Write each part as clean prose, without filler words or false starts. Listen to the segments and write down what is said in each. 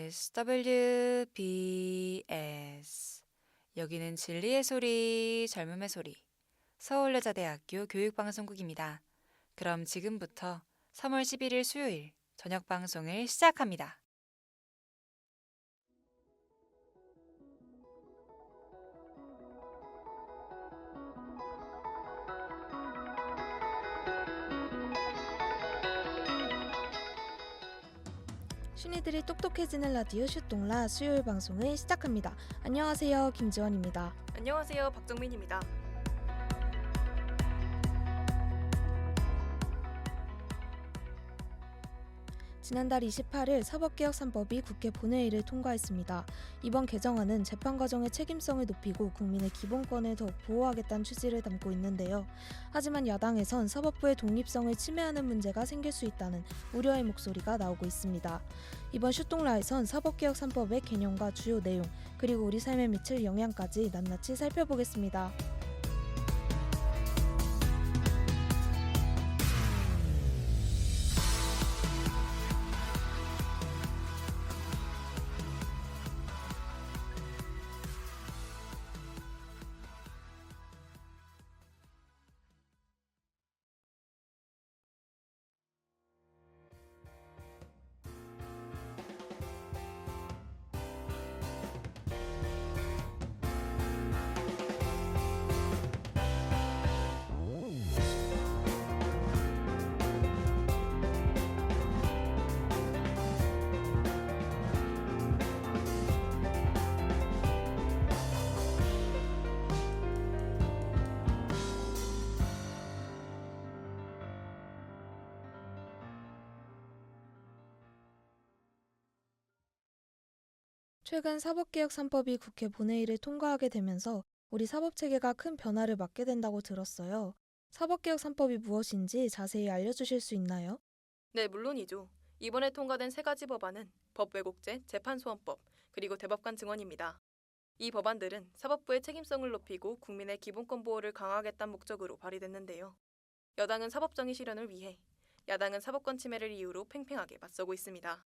SWBS. 여기는 진리의 소리, 젊음의 소리. 서울여자대학교 교육방송국입니다. 그럼 지금부터 3월 11일 수요일 저녁 방송을 시작합니다. 슈니들이 똑똑해지는 라디오 슈똥라 수요일 방송을 시작합니다. 안녕하세요, 김지원입니다. 안녕하세요, 박정민입니다. 지난달 28일 사법개혁 3법이 국회 본회의를 통과했습니다. 이번 개정안은 재판 과정의 책임성을 높이고 국민의 기본권을 더욱 보호하겠다는 취지를 담고 있는데요. 하지만 야당에선 사법부의 독립성을 침해하는 문제가 생길 수 있다는 우려의 목소리가 나오고 있습니다. 이번 슈똥라에선 사법개혁 3법의 개념과 주요 내용, 그리고 우리 삶에 미칠 영향까지 낱낱이 살펴보겠습니다. 최근 사법개혁 3법이 국회 본회의를 통과하게 되면서 우리 사법체계가 큰 변화를 맞게 된다고 들었어요. 사법개혁 3법이 무엇인지 자세히 알려주실 수 있나요? 네, 물론이죠. 이번에 통과된 세 가지 법안은 법왜곡죄, 재판소원법, 그리고 대법관 증언입니다. 이 법안들은 사법부의 책임성을 높이고 국민의 기본권 보호를 강화하겠다는 목적으로 발의됐는데요. 여당은 사법정의 실현을 위해, 야당은 사법권 침해를 이유로 팽팽하게 맞서고 있습니다.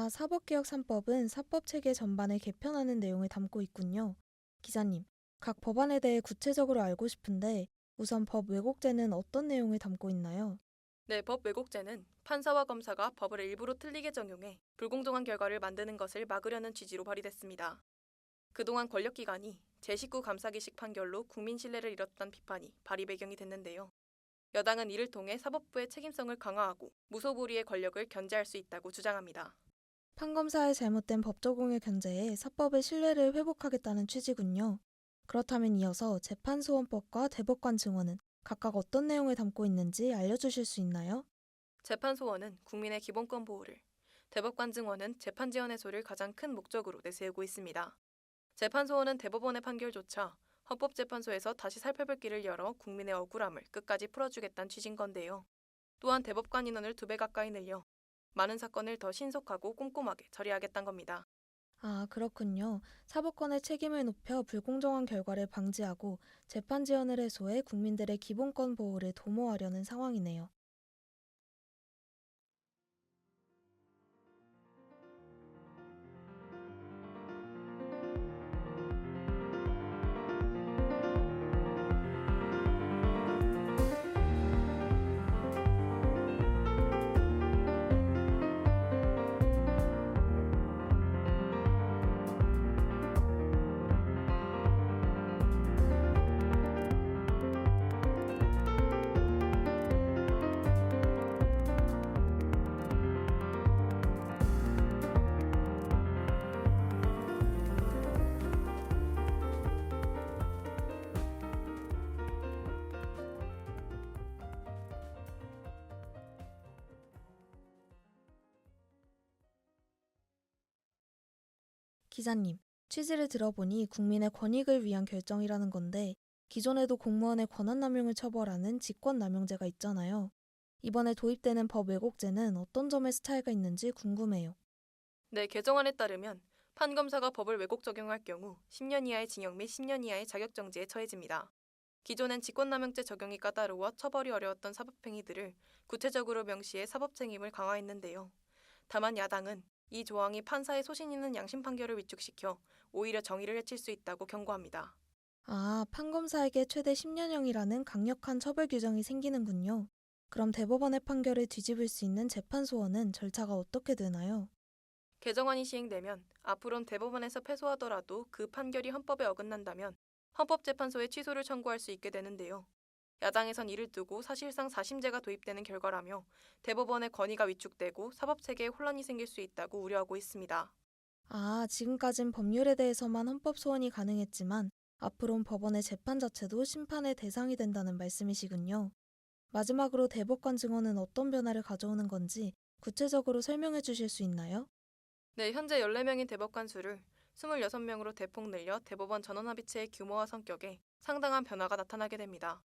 사법개혁 3법은 사법체계 전반을 개편하는 내용을 담고 있군요. 기자님, 각 법안에 대해 구체적으로 알고 싶은데 우선 법 왜곡죄는 어떤 내용을 담고 있나요? 네, 법왜곡죄는 판사와 검사가 법을 일부러 틀리게 적용해 불공정한 결과를 만드는 것을 막으려는 취지로 발의됐습니다. 그동안 권력기관이 제19 감사기식 판결로 국민 신뢰를 잃었다는 비판이 발의 배경이 됐는데요. 여당은 이를 통해 사법부의 책임성을 강화하고 무소불위의 권력을 견제할 수 있다고 주장합니다. 판검사의 잘못된 법 적용을 견제해 사법의 신뢰를 회복하겠다는 취지군요. 그렇다면 이어서 재판소원법과 대법관 증언은 각각 어떤 내용을 담고 있는지 알려주실 수 있나요? 재판소원은 국민의 기본권 보호를, 대법관 증언은 재판 지연 해소를 가장 큰 목적으로 내세우고 있습니다. 재판소원은 대법원의 판결조차 헌법재판소에서 다시 살펴볼 길을 열어 국민의 억울함을 끝까지 풀어주겠다는 취지인 건데요. 또한 대법관 인원을 2배 가까이 늘려 많은 사건을 더 신속하고 꼼꼼하게 처리하겠다는 겁니다. 그렇군요. 사법권의 책임을 높여 불공정한 결과를 방지하고 재판 지연을 해소해 국민들의 기본권 보호를 도모하려는 상황이네요. 기자님, 취지를 들어보니 국민의 권익을 위한 결정이라는 건데 기존에도 공무원의 권한남용을 처벌하는 직권남용죄가 있잖아요. 이번에 도입되는 법 왜곡죄는 어떤 점에서 차이가 있는지 궁금해요. 네, 개정안에 따르면 판검사가 법을 왜곡 적용할 경우 10년 이하의 징역 및 10년 이하의 자격정지에 처해집니다. 기존엔 직권남용죄 적용이 까다로워 처벌이 어려웠던 사법행위들을 구체적으로 명시해 사법책임을 강화했는데요. 다만 야당은 이 조항이 판사의 소신 있는 양심 판결을 위축시켜 오히려 정의를 해칠 수 있다고 경고합니다. 아, 판검사에게 최대 10년형이라는 강력한 처벌 규정이 생기는군요. 그럼 대법원의 판결을 뒤집을 수 있는 재판 소원은 절차가 어떻게 되나요? 개정안이 시행되면 앞으론 대법원에서 패소하더라도 그 판결이 헌법에 어긋난다면 헌법재판소에 취소를 청구할 수 있게 되는데요. 야당에선 이를 두고 사실상 사심제가 도입되는 결과라며 대법원의 권위가 위축되고 사법체계에 혼란이 생길 수 있다고 우려하고 있습니다. 아, 지금까진 법률에 대해서만 헌법 소원이 가능했지만 앞으론 법원의 재판 자체도 심판의 대상이 된다는 말씀이시군요. 마지막으로 대법관 증언은 어떤 변화를 가져오는 건지 구체적으로 설명해 주실 수 있나요? 네, 현재 14명인 대법관 수를 26명으로 대폭 늘려 대법원 전원합의체의 규모와 성격에 상당한 변화가 나타나게 됩니다.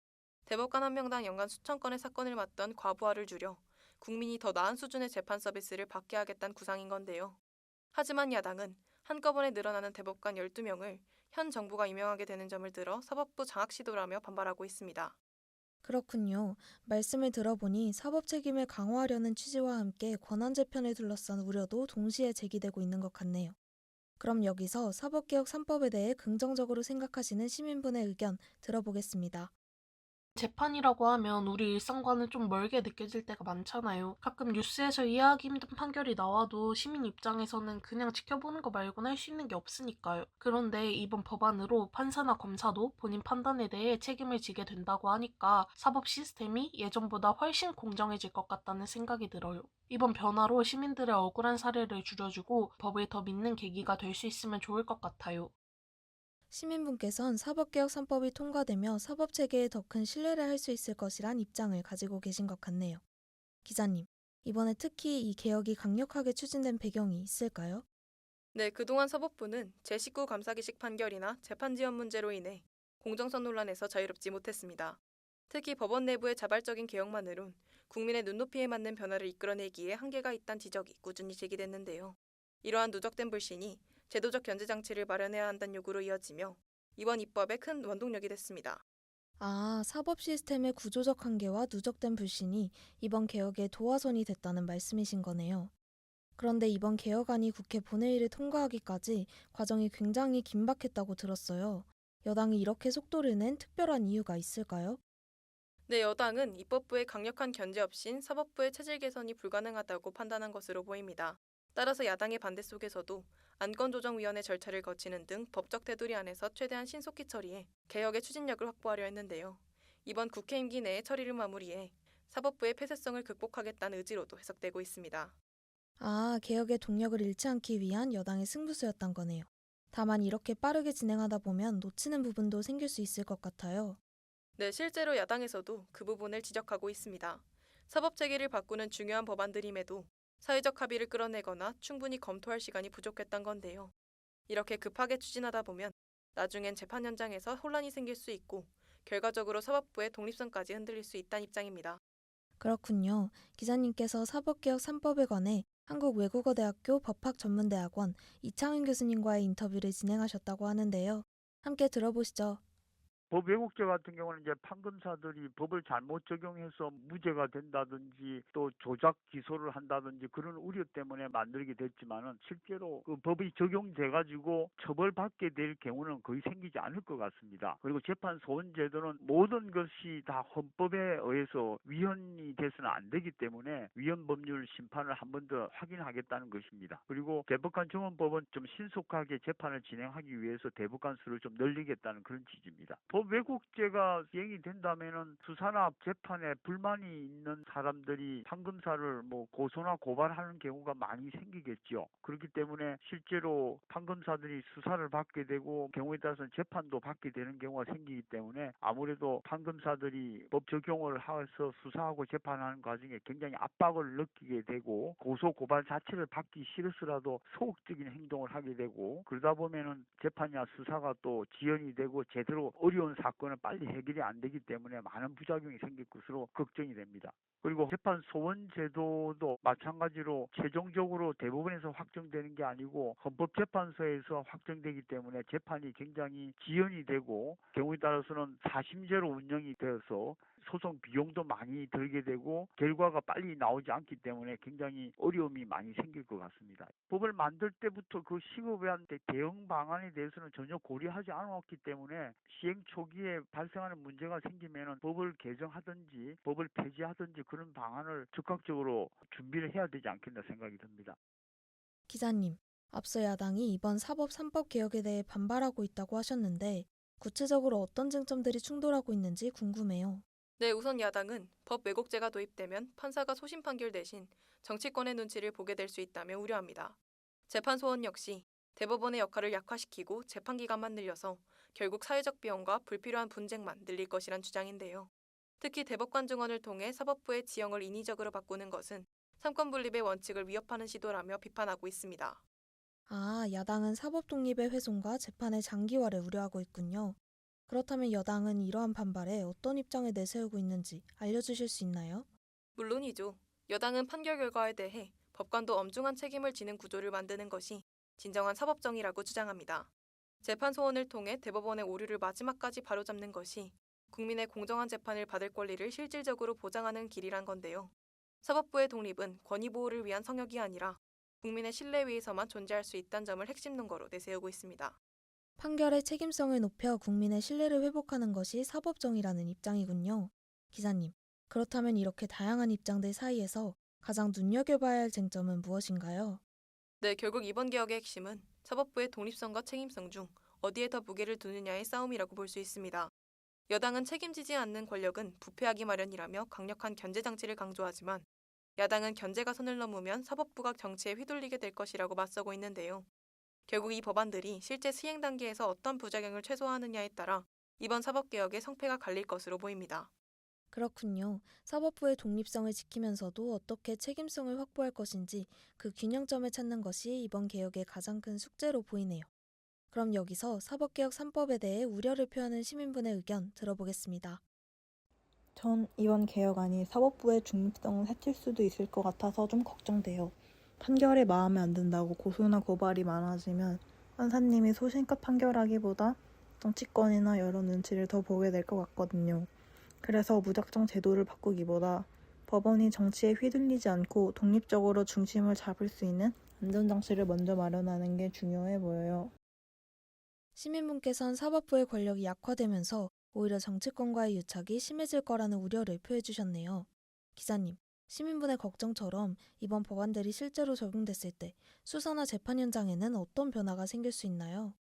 대법관 한 명당 연간 수천 건의 사건을 맡던 과부하를 줄여 국민이 더 나은 수준의 재판 서비스를 받게 하겠다는 구상인 건데요. 하지만 야당은 한꺼번에 늘어나는 대법관 12명을 현 정부가 임명하게 되는 점을 들어 사법부 장악 시도라며 반발하고 있습니다. 그렇군요. 말씀을 들어보니 사법 책임을 강화하려는 취지와 함께 권한 재편을 둘러싼 우려도 동시에 제기되고 있는 것 같네요. 그럼 여기서 사법개혁 3법에 대해 긍정적으로 생각하시는 시민분의 의견 들어보겠습니다. 재판이라고 하면 우리 일상과는 좀 멀게 느껴질 때가 많잖아요. 가끔 뉴스에서 이해하기 힘든 판결이 나와도 시민 입장에서는 그냥 지켜보는 거 말고는 할 수 있는 게 없으니까요. 그런데 이번 법안으로 판사나 검사도 본인 판단에 대해 책임을 지게 된다고 하니까 사법 시스템이 예전보다 훨씬 공정해질 것 같다는 생각이 들어요. 이번 변화로 시민들의 억울한 사례를 줄여주고 법을 더 믿는 계기가 될 수 있으면 좋을 것 같아요. 시민분께선 사법개혁 3법이 통과되며 사법체계에 더 큰 신뢰를 할 수 있을 것이란 입장을 가지고 계신 것 같네요. 기자님, 이번에 특히 이 개혁이 강력하게 추진된 배경이 있을까요? 네, 그동안 사법부는 제19 감사기식 판결이나 재판 지연 문제로 인해 공정성 논란에서 자유롭지 못했습니다. 특히 법원 내부의 자발적인 개혁만으론 국민의 눈높이에 맞는 변화를 이끌어내기에 한계가 있다는 지적이 꾸준히 제기됐는데요. 이러한 누적된 불신이 제도적 견제 장치를 마련해야 한다는 요구로 이어지며 이번 입법에 큰 원동력이 됐습니다. 아, 사법 시스템의 구조적 한계와 누적된 불신이 이번 개혁의 도화선이 됐다는 말씀이신 거네요. 그런데 이번 개혁안이 국회 본회의를 통과하기까지 과정이 굉장히 긴박했다고 들었어요. 여당이 이렇게 속도를 낸 특별한 이유가 있을까요? 네, 여당은 입법부의 강력한 견제 없인 사법부의 체질 개선이 불가능하다고 판단한 것으로 보입니다. 따라서 야당의 반대 속에서도 안건조정위원회 절차를 거치는 등 법적 테두리 안에서 최대한 신속히 처리해 개혁의 추진력을 확보하려 했는데요. 이번 국회 임기 내에 처리를 마무리해 사법부의 폐쇄성을 극복하겠다는 의지로도 해석되고 있습니다. 아, 개혁의 동력을 잃지 않기 위한 여당의 승부수였던 거네요. 다만 이렇게 빠르게 진행하다 보면 놓치는 부분도 생길 수 있을 것 같아요. 네, 실제로 야당에서도 그 부분을 지적하고 있습니다. 사법체계를 바꾸는 중요한 법안들임에도 사회적 합의를 끌어내거나 충분히 검토할 시간이 부족했던 건데요. 이렇게 급하게 추진하다 보면 나중엔 재판 현장에서 혼란이 생길 수 있고 결과적으로 사법부의 독립성까지 흔들릴 수 있다는 입장입니다. 그렇군요. 기자님께서 사법개혁 3법에 관해 한국외국어대학교 법학전문대학원 이창은 교수님과의 인터뷰를 진행하셨다고 하는데요. 함께 들어보시죠. 법 왜곡죄 같은 경우는 이제 판검사들이 법을 잘못 적용해서 무죄가 된다든지 또 조작 기소를 한다든지 그런 우려 때문에 만들게 됐지만은 실제로 그 법이 적용돼 가지고 처벌받게 될 경우는 거의 생기지 않을 것 같습니다. 그리고 재판 소원 제도는 모든 것이 다 헌법에 의해서 위헌이 돼서는 안 되기 때문에 위헌 법률 심판을 한 번 더 확인하겠다는 것입니다. 그리고 대법관 정원법은 좀 신속하게 재판을 진행하기 위해서 대법관 수를 좀 늘리겠다는 그런 취지입니다. 법 왜곡죄가 시행이 된다면은 수사나 재판에 불만이 있는 사람들이 판검사를 고소나 고발하는 경우가 많이 생기겠죠. 그렇기 때문에 실제로 판검사들이 수사를 받게 되고 경우에 따라서는 재판도 받게 되는 경우가 생기기 때문에 아무래도 판검사들이 법 적용을 해서 수사하고 재판하는 과정에 굉장히 압박을 느끼게 되고 고소 고발 자체를 받기 싫어서라도 소극적인 행동을 하게 되고 그러다 보면은 재판이나 수사가 또 지연이 되고 제대로 어려운 사건은 빨리 해결이 안 되기 때문에 많은 부작용이 생길 것으로 걱정이 됩니다. 그리고 재판 소원 제도도 마찬가지로 최종적으로 대법원에서 확정되는 게 아니고 헌법재판소에서 확정되기 때문에 재판이 굉장히 지연이 되고 경우에 따라서는 사심제로 운영이 되어서 소송 비용도 많이 들게 되고 결과가 빨리 나오지 않기 때문에 굉장히 어려움이 많이 생길 것 같습니다. 법을 만들 때부터 그 시급에 대한 대응 방안에 대해서는 전혀 고려하지 않았기 때문에 시행 초기에 발생하는 문제가 생기면 법을 개정하든지 법을 폐지하든지 그런 방안을 적극적으로 준비를 해야 되지 않겠나 생각이 듭니다. 기자님, 앞서 야당이 이번 사법 3법 개혁에 대해 반발하고 있다고 하셨는데 구체적으로 어떤 쟁점들이 충돌하고 있는지 궁금해요. 네, 우선 야당은 법 왜곡죄가 도입되면 판사가 소심 판결 대신 정치권의 눈치를 보게 될 수 있다며 우려합니다. 재판 소원 역시 대법원의 역할을 약화시키고 재판 기간만 늘려서 결국 사회적 비용과 불필요한 분쟁만 늘릴 것이란 주장인데요. 특히 대법관 증언을 통해 사법부의 지형을 인위적으로 바꾸는 것은 삼권 분립의 원칙을 위협하는 시도라며 비판하고 있습니다. 아, 야당은 사법 독립의 훼손과 재판의 장기화를 우려하고 있군요. 그렇다면 여당은 이러한 반발에 어떤 입장을 내세우고 있는지 알려주실 수 있나요? 물론이죠. 여당은 판결 결과에 대해 법관도 엄중한 책임을 지는 구조를 만드는 것이 진정한 사법정의라고 주장합니다. 재판 소원을 통해 대법원의 오류를 마지막까지 바로잡는 것이 국민의 공정한 재판을 받을 권리를 실질적으로 보장하는 길이란 건데요. 사법부의 독립은 권위 보호를 위한 성역이 아니라 국민의 신뢰 위에서만 존재할 수 있다는 점을 핵심 논거로 내세우고 있습니다. 판결의 책임성을 높여 국민의 신뢰를 회복하는 것이 사법정의라는 입장이군요. 기자님, 그렇다면 이렇게 다양한 입장들 사이에서 가장 눈여겨봐야 할 쟁점은 무엇인가요? 네, 결국 이번 개혁의 핵심은 사법부의 독립성과 책임성 중 어디에 더 무게를 두느냐의 싸움이라고 볼 수 있습니다. 여당은 책임지지 않는 권력은 부패하기 마련이라며 강력한 견제 장치를 강조하지만 야당은 견제가 선을 넘으면 사법부가 정치에 휘둘리게 될 것이라고 맞서고 있는데요. 결국 이 법안들이 실제 시행 단계에서 어떤 부작용을 최소화하느냐에 따라 이번 사법개혁의 성패가 갈릴 것으로 보입니다. 그렇군요. 사법부의 독립성을 지키면서도 어떻게 책임성을 확보할 것인지 그 균형점을 찾는 것이 이번 개혁의 가장 큰 숙제로 보이네요. 그럼 여기서 사법개혁 3법에 대해 우려를 표하는 시민분의 의견 들어보겠습니다. 전 이번 개혁안이 사법부의 중립성을 해칠 수도 있을 것 같아서 좀 걱정돼요. 판결이 마음에 안 든다고 고소나 고발이 많아지면 판사님이 소신껏 판결하기보다 정치권이나 여러 눈치를 더 보게 될 것 같거든요. 그래서 무작정 제도를 바꾸기보다 법원이 정치에 휘둘리지 않고 독립적으로 중심을 잡을 수 있는 안전장치를 먼저 마련하는 게 중요해 보여요. 시민분께선 사법부의 권력이 약화되면서 오히려 정치권과의 유착이 심해질 거라는 우려를 표해주셨네요. 기자님, 시민분의 걱정처럼 이번 법안들이 실제로 적용됐을 때 수사나 재판 현장에는 어떤 변화가 생길 수 있나요?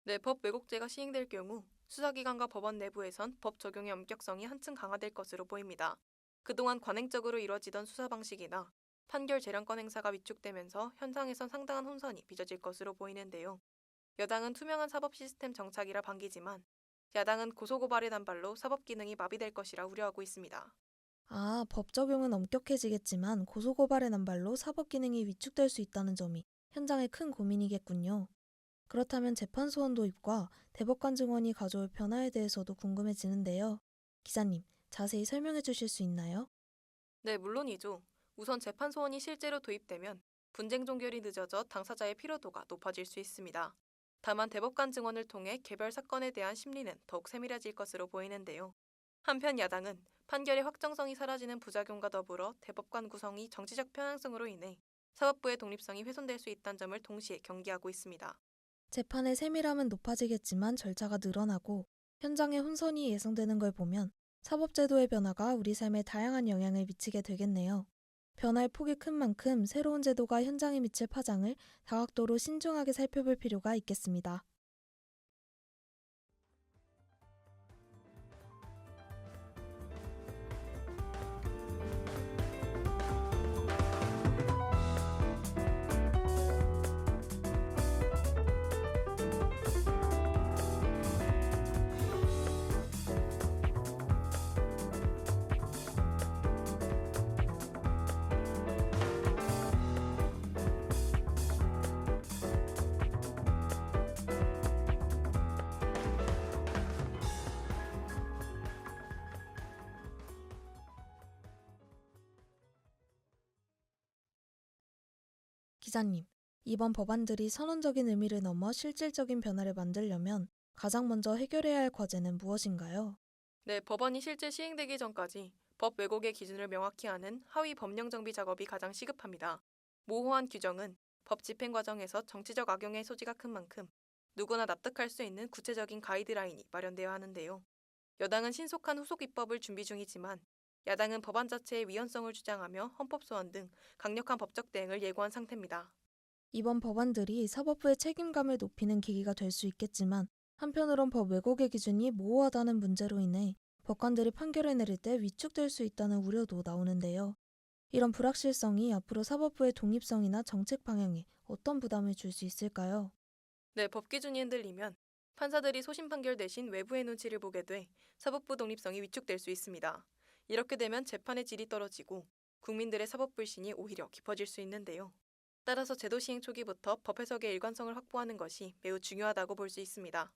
네, 법 왜곡죄가 시행될 경우 수사기관과 법원 내부에선 법 적용의 엄격성이 한층 강화될 것으로 보입니다. 그동안 관행적으로 이뤄지던 수사 방식이나 판결 재량권 행사가 위축되면서 현장에선 상당한 혼선이 빚어질 것으로 보이는데요. 여당은 투명한 사법 시스템 정착이라 반기지만 야당은 고소고발의 단발로 사법 기능이 마비될 것이라 우려하고 있습니다. 아, 법 적용은 엄격해지겠지만 고소고발의 남발로 사법 기능이 위축될 수 있다는 점이 현장의 큰 고민이겠군요. 그렇다면 재판 소원 도입과 대법관 증언이 가져올 변화에 대해서도 궁금해지는데요. 기자님, 자세히 설명해 주실 수 있나요? 네, 물론이죠. 우선 재판 소원이 실제로 도입되면 분쟁 종결이 늦어져 당사자의 피로도가 높아질 수 있습니다. 다만 대법관 증언을 통해 개별 사건에 대한 심리는 더욱 세밀해질 것으로 보이는데요. 한편 야당은 판결의 확정성이 사라지는 부작용과 더불어 대법관 구성이 정치적 편향성으로 인해 사법부의 독립성이 훼손될 수 있다는 점을 동시에 경계하고 있습니다. 재판의 세밀함은 높아지겠지만 절차가 늘어나고 현장에 혼선이 예상되는 걸 보면 사법제도의 변화가 우리 삶에 다양한 영향을 미치게 되겠네요. 변화의 폭이 큰 만큼 새로운 제도가 현장에 미칠 파장을 다각도로 신중하게 살펴볼 필요가 있겠습니다. 기자님, 이번 법안들이 선언적인 의미를 넘어 실질적인 변화를 만들려면 가장 먼저 해결해야 할 과제는 무엇인가요? 네, 법안이 실제 시행되기 전까지 법 왜곡의 기준을 명확히 하는 하위 법령 정비 작업이 가장 시급합니다. 모호한 규정은 법 집행 과정에서 정치적 악용의 소지가 큰 만큼 누구나 납득할 수 있는 구체적인 가이드라인이 마련되어야 하는데요. 여당은 신속한 후속 입법을 준비 중이지만 야당은 법안 자체의 위헌성을 주장하며 헌법 소원 등 강력한 법적 대응을 예고한 상태입니다. 이번 법안들이 사법부의 책임감을 높이는 계기가 될 수 있겠지만 한편으론 법 왜곡의 기준이 모호하다는 문제로 인해 법관들이 판결을 내릴 때 위축될 수 있다는 우려도 나오는데요. 이런 불확실성이 앞으로 사법부의 독립성이나 정책 방향에 어떤 부담을 줄 수 있을까요? 네, 법 기준이 흔들리면 판사들이 소심 판결 대신 외부의 눈치를 보게 돼 사법부 독립성이 위축될 수 있습니다. 이렇게 되면 재판의 질이 떨어지고 국민들의 사법 불신이 오히려 깊어질 수 있는데요. 따라서 제도 시행 초기부터 법 해석의 일관성을 확보하는 것이 매우 중요하다고 볼 수 있습니다.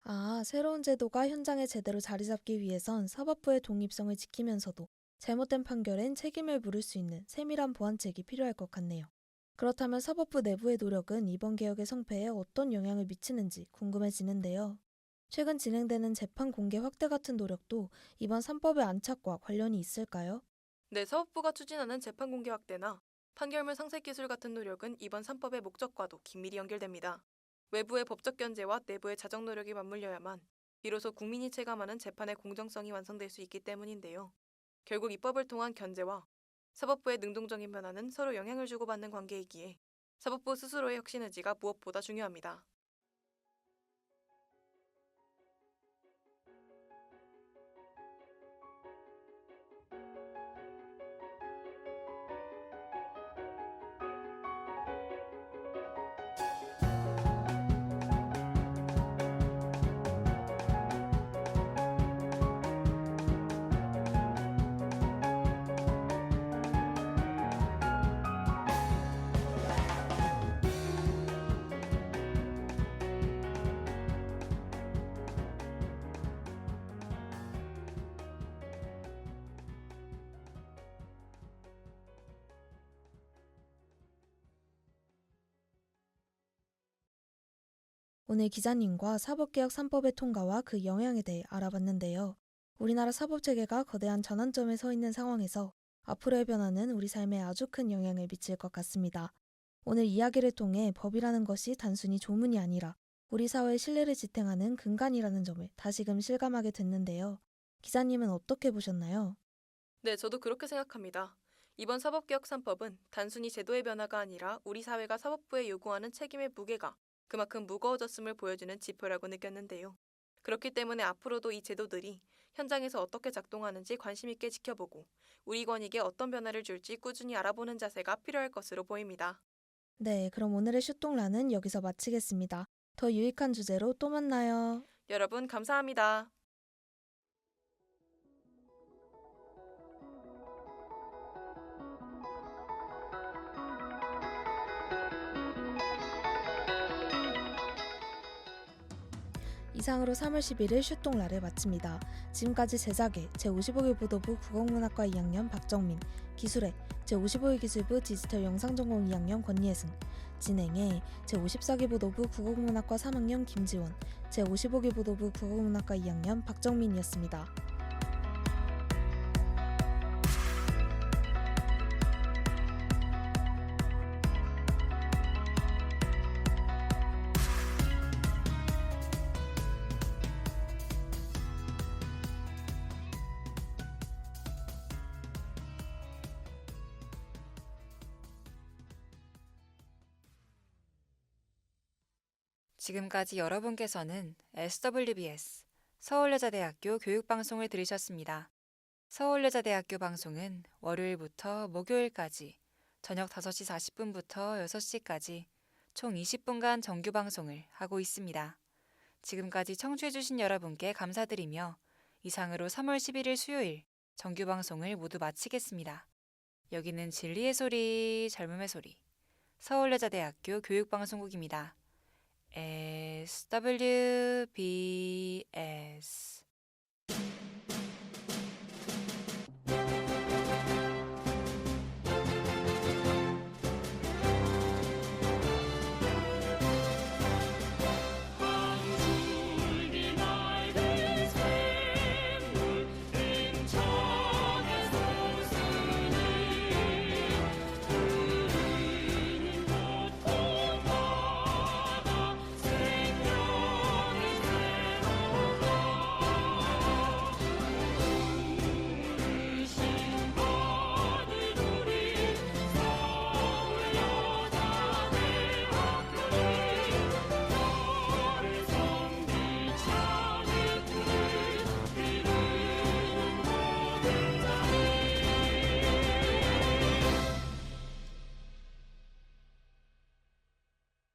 아, 새로운 제도가 현장에 제대로 자리 잡기 위해선 사법부의 독립성을 지키면서도 잘못된 판결엔 책임을 물을 수 있는 세밀한 보완책이 필요할 것 같네요. 그렇다면 사법부 내부의 노력은 이번 개혁의 성패에 어떤 영향을 미치는지 궁금해지는데요. 최근 진행되는 재판 공개 확대 같은 노력도 이번 3법의 안착과 관련이 있을까요? 네, 사법부가 추진하는 재판 공개 확대나 판결문 상색 기술 같은 노력은 이번 3법의 목적과도 긴밀히 연결됩니다. 외부의 법적 견제와 내부의 자정 노력이 맞물려야만 비로소 국민이 체감하는 재판의 공정성이 완성될 수 있기 때문인데요. 결국 입법을 통한 견제와 사법부의 능동적인 변화는 서로 영향을 주고받는 관계이기에 사법부 스스로의 혁신 의지가 무엇보다 중요합니다. 오늘 기자님과 사법개혁 3법의 통과와 그 영향에 대해 알아봤는데요. 우리나라 사법체계가 거대한 전환점에 서 있는 상황에서 앞으로의 변화는 우리 삶에 아주 큰 영향을 미칠 것 같습니다. 오늘 이야기를 통해 법이라는 것이 단순히 조문이 아니라 우리 사회의 신뢰를 지탱하는 근간이라는 점을 다시금 실감하게 됐는데요. 기자님은 어떻게 보셨나요? 네, 저도 그렇게 생각합니다. 이번 사법개혁 3법은 단순히 제도의 변화가 아니라 우리 사회가 사법부에 요구하는 책임의 무게가 그만큼 무거워졌음을 보여주는 지표라고 느꼈는데요. 그렇기 때문에 앞으로도 이 제도들이 현장에서 어떻게 작동하는지 관심 있게 지켜보고 우리 권익에 어떤 변화를 줄지 꾸준히 알아보는 자세가 필요할 것으로 보입니다. 네, 그럼 오늘의 슈똥란은 여기서 마치겠습니다. 더 유익한 주제로 또 만나요. 여러분 감사합니다. 이상으로 3월 11일 슈똥라를 마칩니다. 지금까지 제작의 제55기 보도부 국어문학과 2학년 박정민, 기술의 제55기 기술부 디지털 영상전공 2학년 권예승, 진행의 제54기 보도부 국어문학과 3학년 김지원, 제55기 보도부 국어문학과 2학년 박정민이었습니다. 지금까지 여러분께서는 SWBS 서울여자대학교 교육방송을 들으셨습니다. 서울여자대학교 방송은 월요일부터 목요일까지 저녁 5시 40분부터 6시까지 총 20분간 정규 방송을 하고 있습니다. 지금까지 청취해주신 여러분께 감사드리며 이상으로 3월 11일 수요일 정규 방송을 모두 마치겠습니다. 여기는 진리의 소리, 젊음의 소리, 서울여자대학교 교육방송국입니다. SWBS